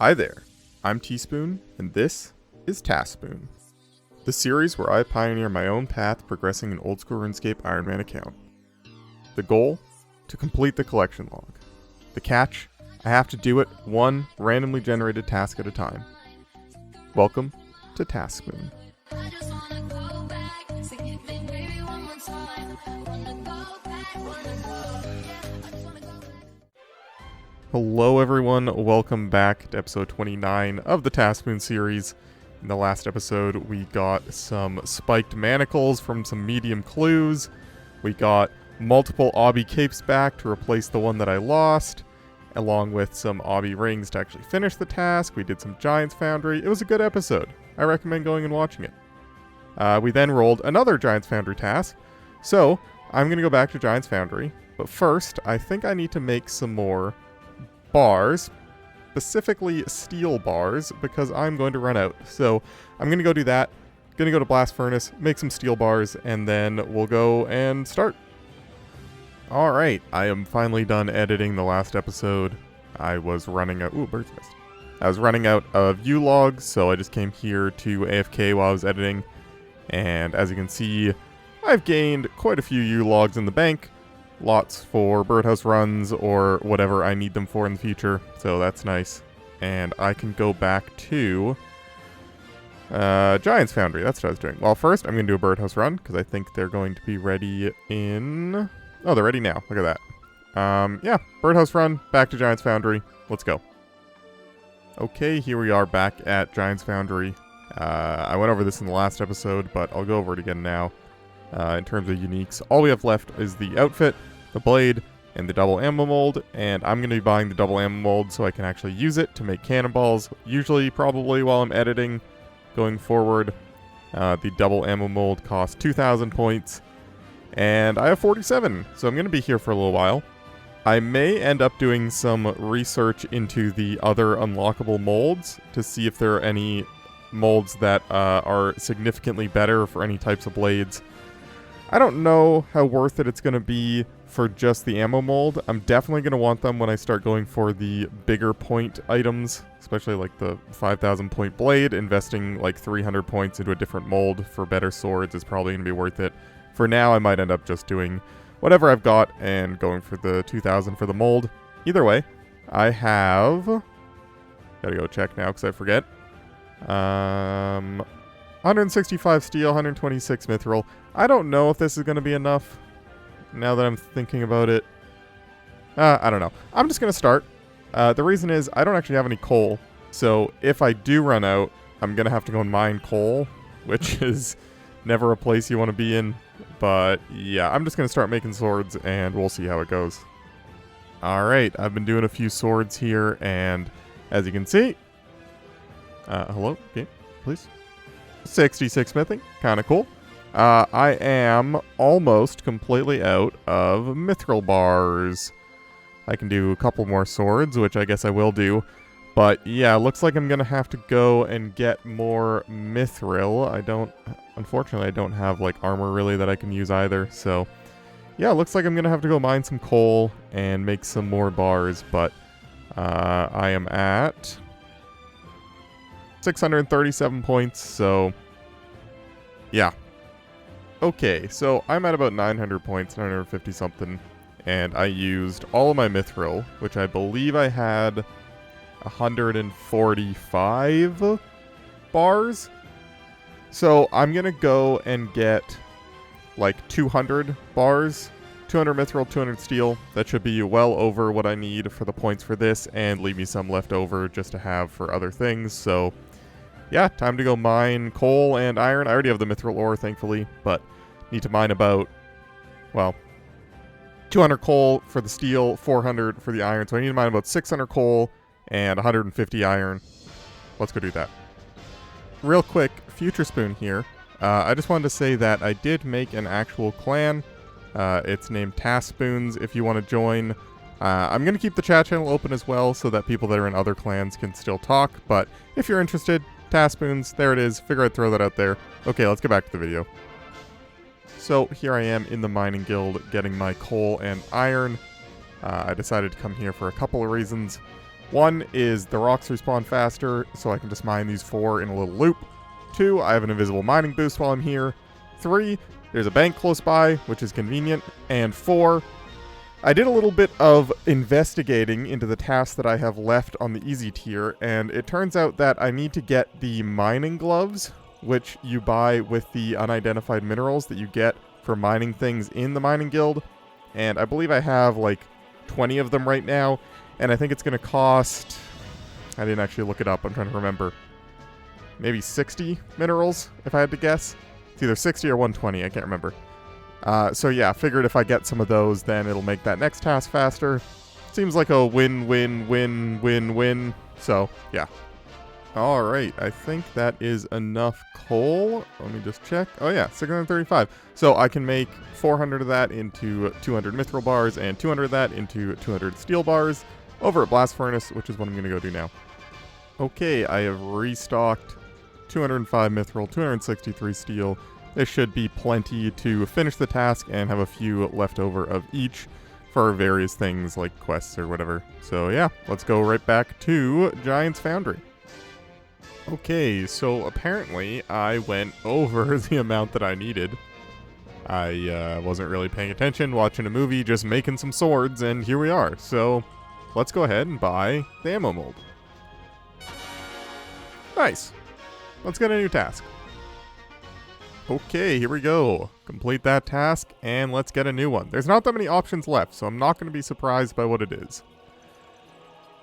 Hi there, I'm Teaspoon, and this is TaskSpoon, the series where I pioneer my own path progressing an Old School RuneScape Iron Man account. The goal? To complete the collection log. The catch? I have to do it one randomly generated task at a time. Welcome to TaskSpoon. Hello everyone, welcome back to episode 29 of the TaskSpoon series. In the last episode, we got some spiked manacles from some medium clues. We got multiple obby capes back to replace the one that I lost, along with some obby rings to actually finish the task. We did some Giants Foundry. It was a good episode. I recommend going and watching it. We then rolled another Giants Foundry task. So, I'm going to go back to Giants Foundry. But first, I think I need to make some more bars, specifically steel bars, because I'm going to run out. So I'm going to go do that. Going to go to Blast Furnace, make some steel bars, and then we'll go and start. Alright, I am finally done editing the last episode. I was running out... Ooh, bird's nest. I was running out of U-logs, so I just came here to AFK while I was editing. And as you can see, I've gained quite a few U-logs in the bank. Lots for birdhouse runs or whatever I need them for in the future, so that's nice. And I can go back to Giants Foundry. That's what I was doing. Well, first I'm going to do a birdhouse run because I think they're going to be ready in... Oh, they're ready now. Look at that. Yeah, birdhouse run, back to Giants Foundry. Let's go. Okay, here we are back at Giants Foundry. I went over this in the last episode, but I'll go over it again now. In terms of uniques, all we have left is the outfit, the blade, and the double ammo mold, and I'm going to be buying the double ammo mold so I can actually use it to make cannonballs, usually probably while I'm editing going forward. The double ammo mold costs 2,000 points, and I have 47, so I'm going to be here for a little while. I may end up doing some research into the other unlockable molds to see if there are any molds that are significantly better for any types of blades. I don't know how worth it it's going to be for just the ammo mold. I'm definitely going to want them when I start going for the bigger point items, especially like the 5,000 point blade. Investing like 300 points into a different mold for better swords is probably going to be worth it. For now, I might end up just doing whatever I've got and going for the 2,000 for the mold. Either way, I have... Gotta go check now because I forget. 165 steel, 126 mithril. I don't know if this is going to be enough now that I'm thinking about it. I don't know. I'm just going to start. The reason is I don't actually have any coal. So if I do run out, I'm going to have to go and mine coal, which is never a place you want to be in. But yeah, I'm just going to start making swords and we'll see how it goes. Alright, I've been doing a few swords here and as you can see... hello? Okay, please. 66 smithing, kind of cool. I am almost completely out of mithril bars. I can do a couple more swords, which I guess I will do. But yeah, looks like I'm going to have to go and get more mithril. Unfortunately, I don't have like armor really that I can use either. So yeah, looks like I'm going to have to go mine some coal and make some more bars. But I am at 637 points, so yeah. Okay, so I'm at about 900 points, 950 something, and I used all of my mithril, which I believe I had 145 bars. So I'm gonna go and get like 200 bars, 200 mithril, 200 steel. That should be well over what I need for the points for this, and leave me some left over just to have for other things, so... Yeah, time to go mine coal and iron. I already have the mithril ore, thankfully, but need to mine about, well, 200 coal for the steel, 400 for the iron. So I need to mine about 600 coal and 150 iron. Let's go do that. Real quick, Future Spoon here. I just wanted to say that I did make an actual clan. It's named TaskSpoons if you want to join. I'm going to keep the chat channel open as well so that people that are in other clans can still talk, but if you're interested, TaskSpoons, there it is. Figure I'd throw that out there. Okay, let's get back to the video. So here I am in the mining guild getting my coal and iron. I decided to come here for a couple of reasons. One is the rocks respawn faster, so I can just mine these 4 in a little loop. 2, I have an invisible mining boost while I'm here. 3, there's a bank close by, which is convenient. And 4, I did a little bit of investigating into the tasks that I have left on the easy tier, and it turns out that I need to get the mining gloves, which you buy with the unidentified minerals that you get for mining things in the mining guild. And I believe I have like 20 of them right now, and I think it's going to cost, I didn't actually look it up, I'm trying to remember, maybe 60 minerals, if I had to guess. It's either 60 or 120, I can't remember. So yeah, figured if I get some of those, then it'll make that next task faster. Seems like a win-win-win-win-win. So, yeah. Alright, I think that is enough coal. Let me just check. Oh yeah, 635. So I can make 400 of that into 200 mithril bars, and 200 of that into 200 steel bars over at Blast Furnace, which is what I'm going to go do now. Okay, I have restocked 205 mithril, 263 steel. There should be plenty to finish the task and have a few left over of each for various things like quests or whatever. So yeah, let's go right back to Giant's Foundry. Okay, so apparently I went over the amount that I needed. I wasn't really paying attention, watching a movie, just making some swords, and here we are. So let's go ahead and buy the ammo mold. Nice. Let's get a new task. Okay, here we go. Complete that task, and let's get a new one. There's not that many options left, so I'm not going to be surprised by what it is.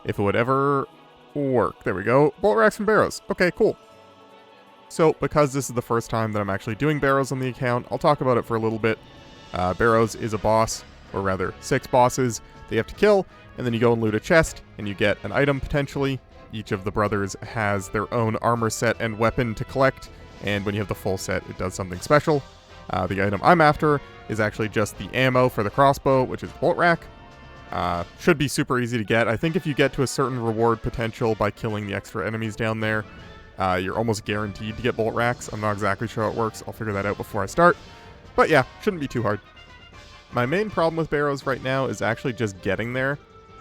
If it would ever work. There we go. Bolt racks and barrows. Okay, cool. So, because this is the first time that I'm actually doing barrows on the account, I'll talk about it for a little bit. Barrows is a boss, or rather, 6 bosses that you have to kill, and then you go and loot a chest, and you get an item, potentially. Each of the brothers has their own armor set and weapon to collect, and when you have the full set, it does something special. The item I'm after is actually just the ammo for the crossbow, which is the bolt rack. Should be super easy to get. I think if you get to a certain reward potential by killing the extra enemies down there, you're almost guaranteed to get bolt racks. I'm not exactly sure how it works. I'll figure that out before I start. But yeah, shouldn't be too hard. My main problem with barrows right now is actually just getting there.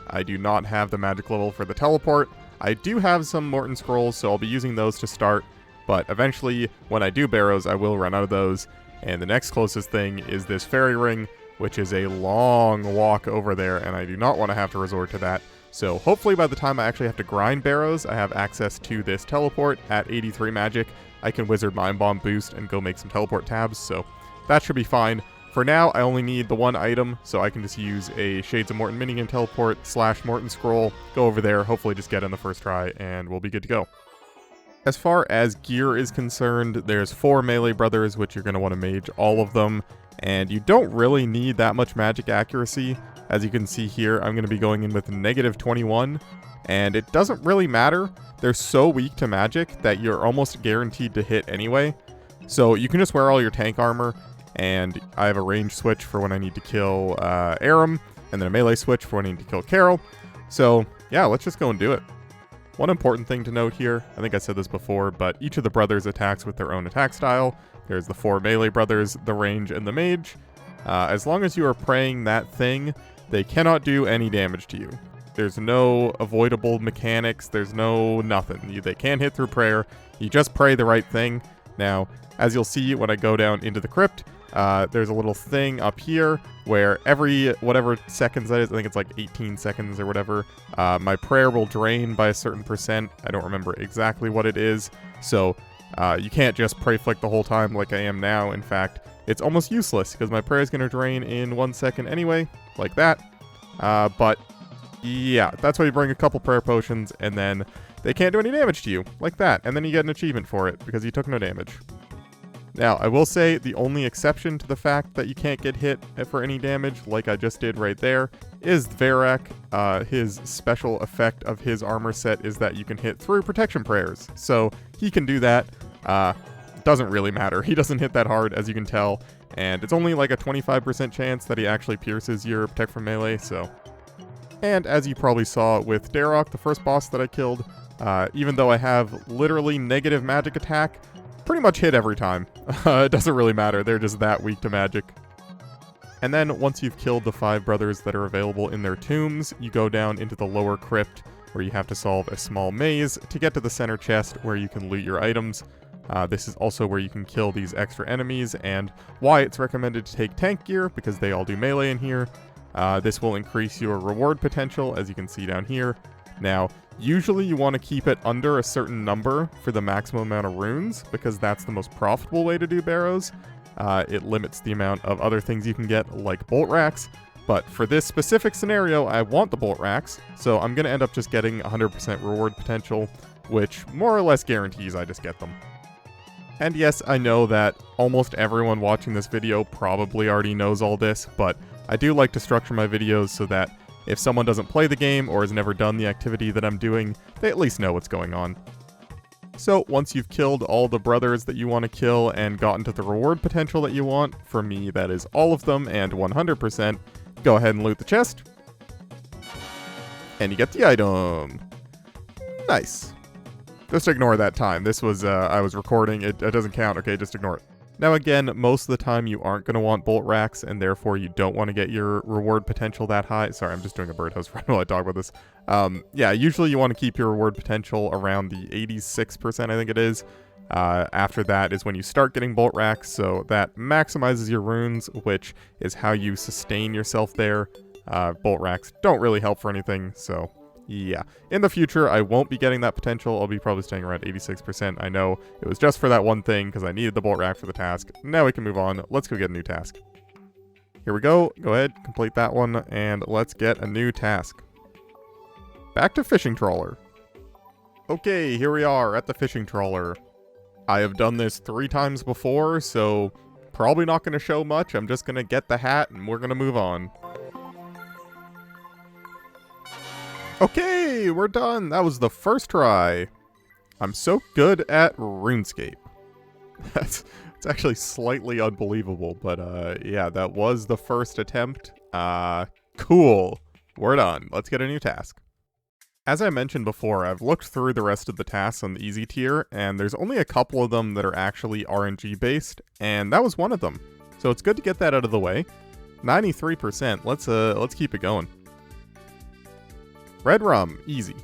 I do not have the magic level for the teleport. I do have some Morton scrolls, so I'll be using those to start. But eventually, when I do barrows, I will run out of those. And the next closest thing is this fairy ring, which is a long walk over there, and I do not want to have to resort to that. So hopefully by the time I actually have to grind barrows, I have access to this teleport at 83 magic. I can wizard Mind Bomb boost and go make some teleport tabs, so that should be fine. For now, I only need the one item, so I can just use a Shades of Morton minigame teleport / Morton scroll, go over there, hopefully just get in the first try, and we'll be good to go. As far as gear is concerned, there's 4 melee brothers, which you're going to want to mage all of them, and you don't really need that much magic accuracy. As you can see here, I'm going to be going in with -21, and it doesn't really matter. They're so weak to magic that you're almost guaranteed to hit anyway. So you can just wear all your tank armor, and I have a range switch for when I need to kill Aram, and then a melee switch for when I need to kill Carol. So yeah, let's just go and do it. One important thing to note here, I think I said this before, but each of the brothers attacks with their own attack style. There's the 4 melee brothers, the range, and the mage. As long as you are praying that thing, they cannot do any damage to you. There's no avoidable mechanics, there's no nothing. They can't hit through prayer, you just pray the right thing. Now, as you'll see when I go down into the crypt, there's a little thing up here where every whatever seconds that is, I think it's like 18 seconds or whatever, my prayer will drain by a certain percent. I don't remember exactly what it is. So you can't just pray flick the whole time like I am now. In fact, it's almost useless because my prayer is going to drain in 1 second anyway, like that. But yeah, that's why you bring a couple prayer potions and then they can't do any damage to you, like that. And then you get an achievement for it because you took no damage. Now, I will say the only exception to the fact that you can't get hit for any damage, like I just did right there, is Varak. His special effect of his armor set is that you can hit through protection prayers. So he can do that. Doesn't really matter. He doesn't hit that hard, as you can tell. And it's only like a 25% chance that he actually pierces your protect from melee, so. And as you probably saw with Darok, the first boss that I killed, even though I have literally negative magic attack, pretty much hit every time. It doesn't really matter, they're just that weak to magic. And then once you've killed the 5 brothers that are available in their tombs, you go down into the lower crypt where you have to solve a small maze to get to the center chest where you can loot your items. This is also where you can kill these extra enemies, and why it's recommended to take tank gear, because they all do melee in here. This will increase your reward potential, as you can see down here. Now, usually you want to keep it under a certain number for the maximum amount of runes, because that's the most profitable way to do barrows. It limits the amount of other things you can get, like bolt racks. But for this specific scenario, I want the bolt racks, so I'm going to end up just getting 100% reward potential, which more or less guarantees I just get them. And yes, I know that almost everyone watching this video probably already knows all this, but I do like to structure my videos so that if someone doesn't play the game or has never done the activity that I'm doing, they at least know what's going on. So once you've killed all the brothers that you want to kill and gotten to the reward potential that you want, for me that is all of them and 100%, go ahead and loot the chest. And you get the item. Nice. Just ignore that time. This was, I was recording. It doesn't count. Okay, just ignore it. Now again, most of the time you aren't going to want bolt racks, and therefore you don't want to get your reward potential that high. Sorry, I'm just doing a birdhouse run while I talk about this. Yeah, usually you want to keep your reward potential around the 86%, I think it is. After that is when you start getting bolt racks, so that maximizes your runes, which is how you sustain yourself there. Bolt racks don't really help for anything, so yeah. In the future, I won't be getting that potential. I'll be probably staying around 86%. I know it was just for that one thing, because I needed the bolt rack for the task. Now we can move on. Let's go get a new task. Here we go. Go ahead, complete that one, and let's get a new task. Back to fishing trawler. Okay, here we are at the fishing trawler. I have done this 3 times before, so probably not going to show much. I'm just going to get the hat, and we're going to move on. Okay, we're done. That was the first try. I'm so good at RuneScape. It's actually slightly unbelievable, but yeah, that was the first attempt. Cool. We're done. Let's get a new task. As I mentioned before, I've looked through the rest of the tasks on the easy tier, and there's only a couple of them that are actually RNG based, and that was one of them. So it's good to get that out of the way. 93%. Let's keep it going. Red rum, easy.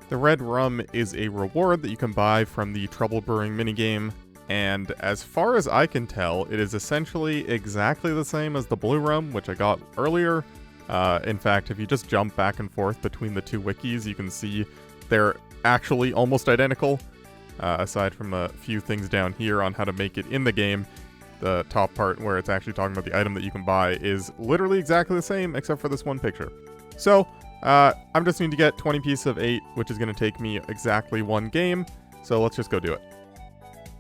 The red rum is a reward that you can buy from the Trouble Brewing minigame, and as far as I can tell, it is essentially exactly the same as the blue rum, which I got earlier. In fact, if you just jump back and forth between the 2 wikis, you can see they're actually almost identical, aside from a few things down here on how to make it in the game. The top part where it's actually talking about the item that you can buy is literally exactly the same, except for this one picture. So, I'm just need to get 20 pieces of 8, which is going to take me exactly 1 game, so let's just go do it.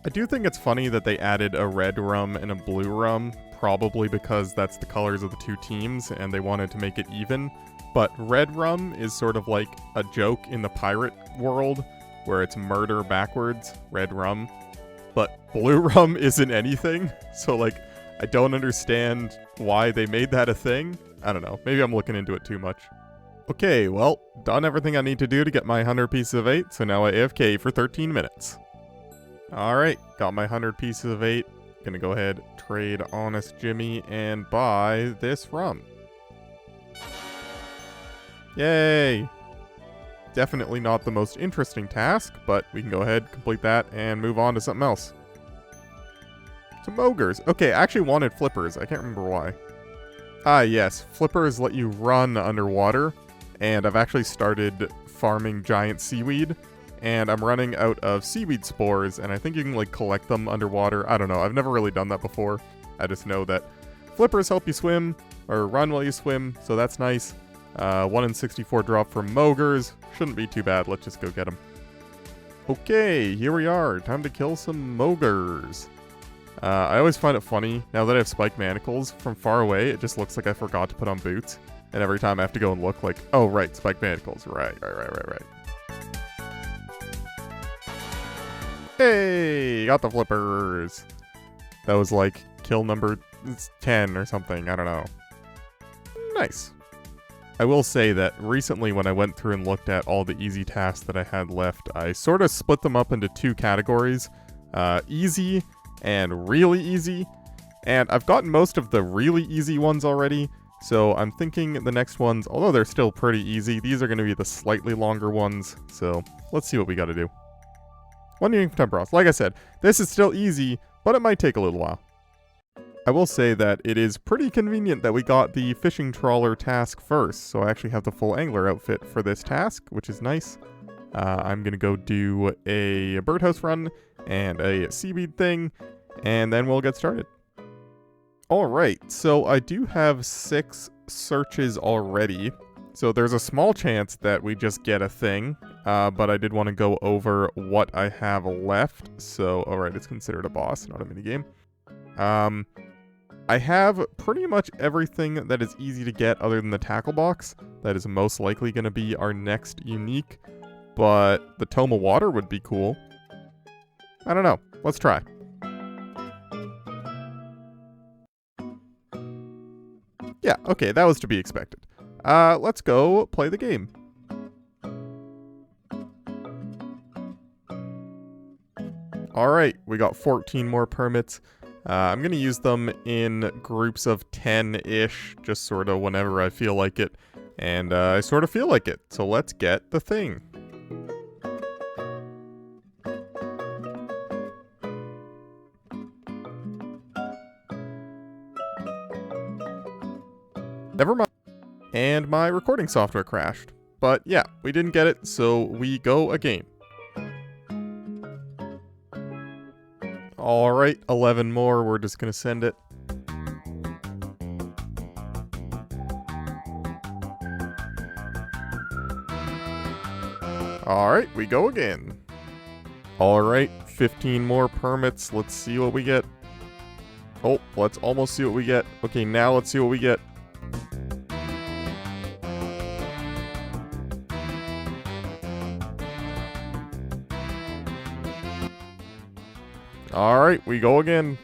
I do think it's funny that they added a red rum and a blue rum, probably because that's the colors of the 2 teams, and they wanted to make it even, but red rum is sort of like a joke in the pirate world, where it's murder backwards, red rum, but blue rum isn't anything, so like, I don't understand why they made that a thing. I don't know, maybe I'm looking into it too much. Okay, well, done everything I need to do to get my 100 pieces of 8, so now I AFK for 13 minutes. Alright, got my 100 pieces of 8. Gonna go ahead, trade Honest Jimmy, and buy this rum. Yay! Definitely not the most interesting task, but we can go ahead, complete that, and move on to something else. To Mogres. Okay, I actually wanted flippers. I can't remember why. Ah, yes. Flippers let you run underwater, and I've actually started farming giant seaweed, and I'm running out of seaweed spores, and I think you can, like, collect them underwater. I don't know. I've never really done that before. I just know that flippers help you swim, or run while you swim, so that's nice. 1 in 64 drop from Mogres. Shouldn't be too bad. Let's just go get them. Okay, here we are. Time to kill some Mogres. I always find it funny, now that I have spiked manacles, from far away, it just looks like I forgot to put on boots. And every time I have to go and look like, oh, right, spiked manacles. Right. Hey, got the flippers. That was like kill number 10 or something. I don't know. Nice. I will say that recently when I went through and looked at all the easy tasks that I had left, I sort of split them up into 2 categories. Easy and really easy. And I've gotten most of the really easy ones already, So I'm thinking the next ones, although they're still pretty easy, these are going to be the slightly longer ones. So let's see what we got to do. 1 unique from Tempoross. Like I said, this is still easy, but it might take a little while. I will say that it is pretty convenient that we got the fishing trawler task first. So I actually have the full angler outfit for this task, which is nice. I'm going to go do a birdhouse run and a seaweed thing, and then we'll get started. Alright, so I do have 6 searches already, so there's a small chance that we just get a thing, but I did want to go over what I have left, so alright, it's considered a boss, not a minigame. I have pretty much everything that is easy to get other than the tackle box. That is most likely going to be our next unique, but the Tome of Water would be cool. I don't know, let's try. Yeah, okay, that was to be expected. Let's go play the game. Alright, we got 14 more permits. I'm going to use them in groups of 10-ish, just sort of whenever I feel like it. And I sort of feel like it, so let's get the thing. Never mind. And my recording software crashed. But yeah, we didn't get it, so we go again. Alright, 11 more. We're just gonna send it. Alright, we go again. Alright, 15 more permits. Let's see what we get. Oh, let's almost see what we get. Okay, now let's see what we get. Alright, we go again.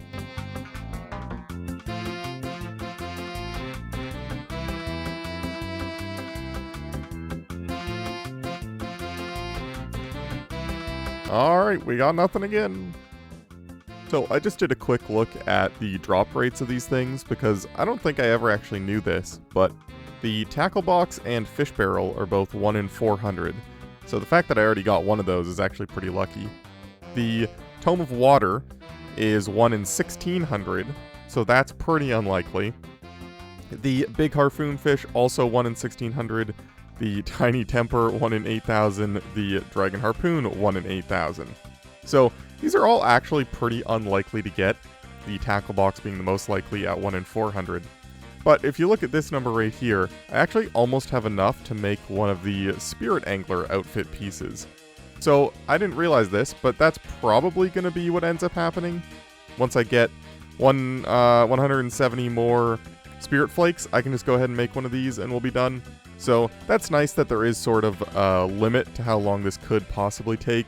Alright, we got nothing again. So I just did a quick look at the drop rates of these things because I don't think I ever actually knew this, but the tackle box and fish barrel are both 1 in 400. So the fact that I already got one of those is actually pretty lucky. The Tome of Water is 1 in 1600, so that's pretty unlikely. The big harpoon fish, also 1 in 1600. The tiny temper, 1 in 8000. The dragon harpoon, 1 in 8000. So these are all actually pretty unlikely to get, the tackle box being the most likely at 1 in 400. But if you look at this number right here, I actually almost have enough to make one of the spirit angler outfit pieces. So I didn't realize this, but that's probably going to be what ends up happening. Once I get 170 more spirit flakes, I can just go ahead and make one of these and we'll be done. So that's nice that there is sort of a limit to how long this could possibly take.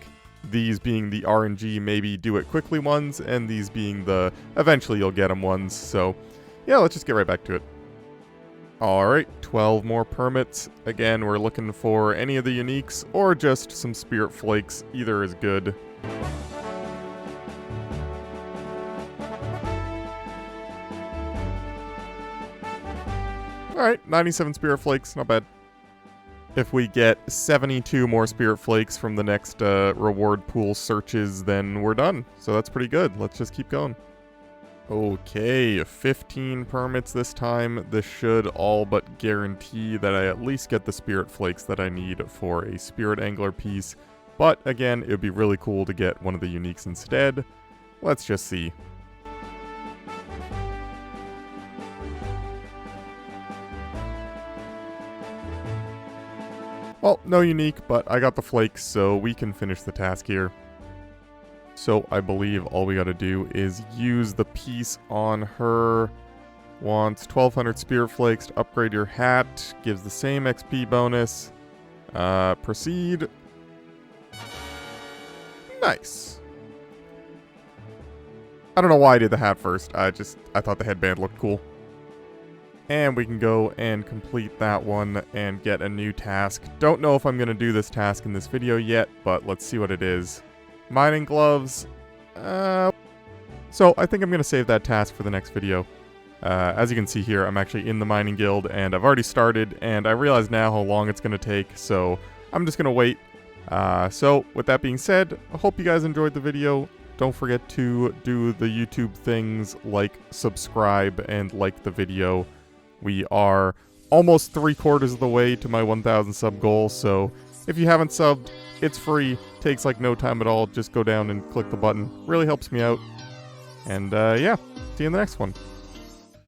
These being the RNG maybe do it quickly ones, and these being the eventually you'll get them ones. So yeah, let's just get right back to it. Alright, 12 more permits. Again, we're looking for any of the uniques, or just some spirit flakes. Either is good. Alright, 97 spirit flakes, not bad. If we get 72 more spirit flakes from the next reward pool searches, then we're done. So that's pretty good. Let's just keep going. Okay, 15 permits this time. This should all but guarantee that I at least get the spirit flakes that I need for a spirit angler piece. But again, it would be really cool to get one of the uniques instead. Let's just see. Well, no unique, but I got the flakes, so we can finish the task here. So I believe all we gotta do is use the piece on her. Wants 1200 spirit flakes to upgrade your hat. Gives the same XP bonus. Proceed. Nice. I don't know why I did the hat first. I thought the headband looked cool. And we can go and complete that one and get a new task. Don't know if I'm going to do this task in this video yet, but let's see what it is. Mining gloves. So I think I'm going to save that task for the next video. As you can see here, I'm actually in the mining guild, and I've already started, and I realize now how long it's going to take, so I'm just going to wait. So, with that being said, I hope you guys enjoyed the video. Don't forget to do the YouTube things like subscribe and like the video. We are almost 3/4 of the way to my 1,000 sub goal, so if you haven't subbed, it's free, takes like no time at all, just go down and click the button. Really helps me out. And yeah, see you in the next one.